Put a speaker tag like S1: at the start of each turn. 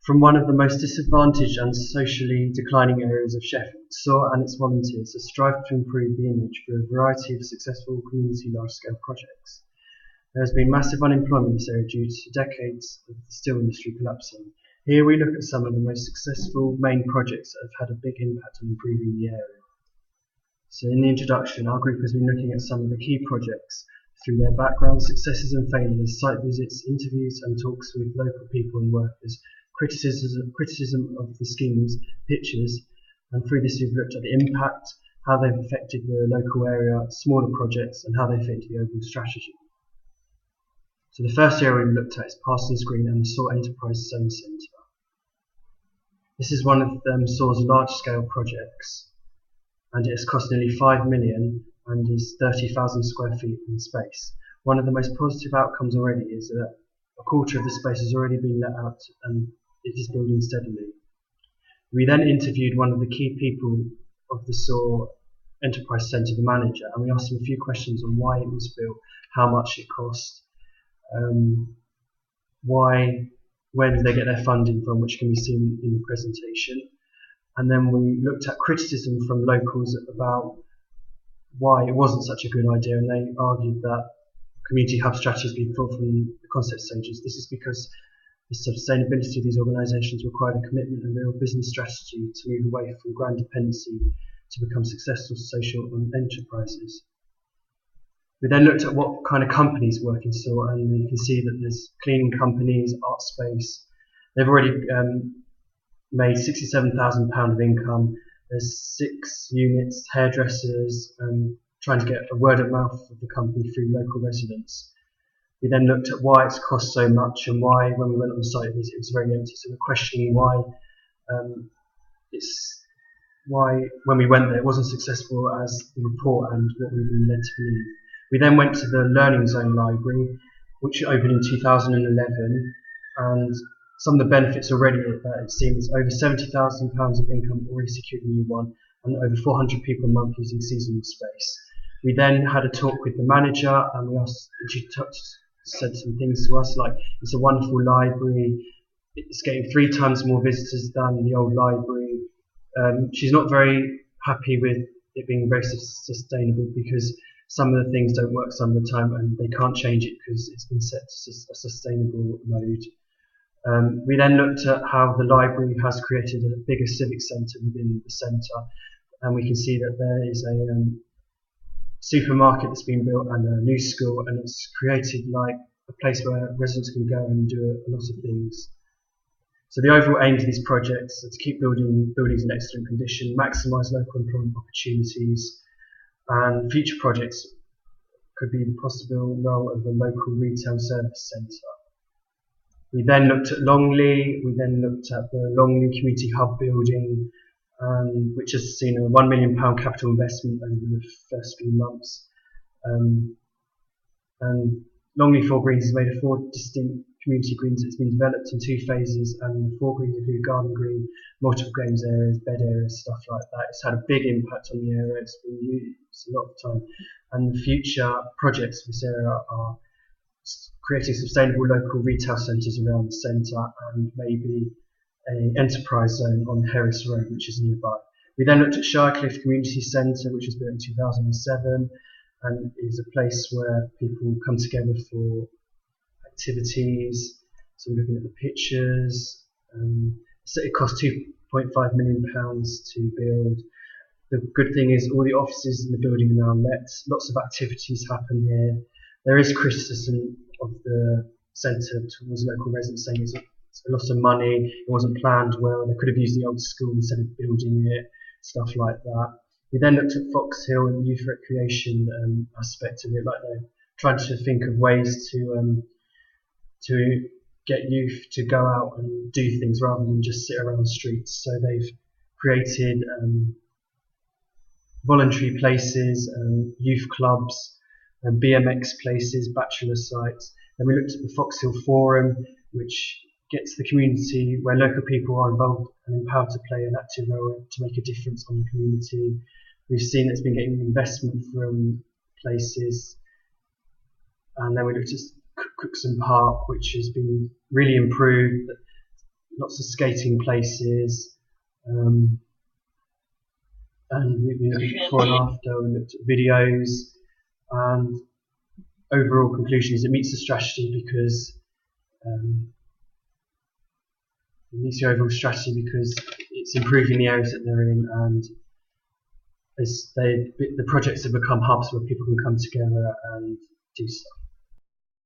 S1: From one of the most disadvantaged and socially declining areas of Sheffield, SOAR and its volunteers have strived to improve the image through a variety of successful community large-scale projects. There has been massive unemployment in this area due to decades of the steel industry collapsing. Here we look at some of the most successful main projects that have had a big impact on improving the area. So in the introduction, our group has been looking at some of the key projects through their backgrounds, successes and failures, site visits, interviews and talks with local people and workers, criticism of the schemes, pictures, and through this we've looked at the impact, how they've affected the local area, smaller projects, and how they fit into the overall strategy. So the first area we looked at is Parsons Green and the SOAR Enterprise Zone Centre. This is one of SOAR's large-scale projects, and it has cost nearly 5 million and is 30,000 square feet in space. One of the most positive outcomes already is that a quarter of the space has already been let out and it is building steadily. We then interviewed one of the key people of the SOAR Enterprise Centre, the manager, and we asked him a few questions on why it was built, how much it cost, where did they get their funding from, which can be seen in the presentation. And then we looked at criticism from locals about why it wasn't such a good idea, and they argued that community hub strategy has been thought from the concept stages. This is because the sustainability of these organisations required a commitment and real business strategy to move away from grand dependency to become successful social enterprises. We then looked at what kind of companies work in SOAR, and you can see that there's cleaning companies, art space. They've already made £67,000 of income. There's 6 units, hairdressers, trying to get a word of mouth of the company through local residents. We then looked at why it's cost so much and why, when we went on the site visit, it was very empty. So we're questioning why when we went there it wasn't successful as the report and what we've been led to believe. We then went to the Learning Zone Library, which opened in 2011, and some of the benefits already it seems over £70,000 of income already secured a new one, and over 400 people a month using seasonal space. We then had a talk with the manager, and we asked, and she said some things to us like, it's a wonderful library, it's getting 3 times more visitors than the old library. She's not very happy with it being very sustainable because some of the things don't work some of the time and they can't change it because it's been set to a sustainable mode. We then looked at how the library has created a bigger civic centre within the centre, and we can see that there is a supermarket that's been built and a new school, and it's created like a place where residents can go and do a lot of things. So the overall aim of these projects is to keep building buildings in excellent condition, maximise local employment opportunities, and future projects could be the possible role of a local retail service centre. We then looked at Longley, we then looked at the Longley Community Hub building, which has seen a £1 million capital investment over the first few months. And Longley Four Greens is made of 4 distinct community greens. It's been developed in 2 phases, and the 4 greens include garden green, multiple games areas, bed areas, stuff like that. It's had a big impact on the area, it's been used a lot of time. And the future projects for this area are creating sustainable local retail centres around the centre and maybe an enterprise zone on Harris Road, which is nearby. We then looked at Shirecliff Community Centre, which was built in 2007 and is a place where people come together for activities. So we're looking at the pictures. So it cost £2.5 million to build. The good thing is all the offices in the building are now let. Lots of activities happen here. There is criticism of the centre towards local residents saying it's a lot of money, it wasn't planned well, they could have used the old school instead of building it, stuff like that. We then looked at Fox Hill and the youth recreation aspect of it, like they're trying to think of ways to get youth to go out and do things rather than just sit around streets. So they've created voluntary places, youth clubs, BMX places, bachelor sites. Then we looked at the Fox Hill Forum, which gets the community where local people are involved and empowered to play an active role to make a difference on the community. We've seen it's been getting investment from places. And then we looked at Cookson Park, which has been really improved. lots of skating places, and we looked at before and after, we looked at videos, and overall conclusion is it meets the strategy because it's improving the areas that they're in, and the projects have become hubs where people can come together and do stuff.